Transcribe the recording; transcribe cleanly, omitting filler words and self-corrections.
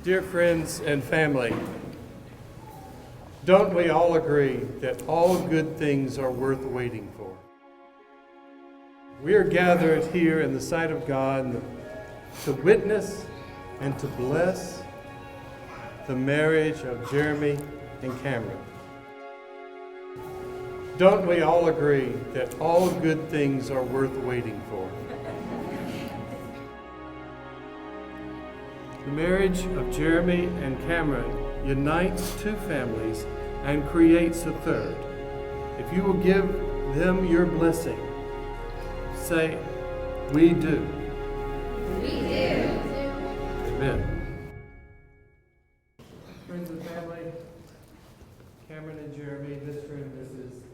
Dear friends and family, don't we all agree that all good things are worth waiting for? We are gathered here in the sight of God to witness and to bless the marriage of Jeremy and Cameron. Don't we all agree that all good things are worth waiting for? The marriage of Jeremy and Cameron unites two families and creates a third. If you will give them your blessing, say, "We do." We do. Amen. Friends and family, Cameron and Jeremy, Mr. and Mrs.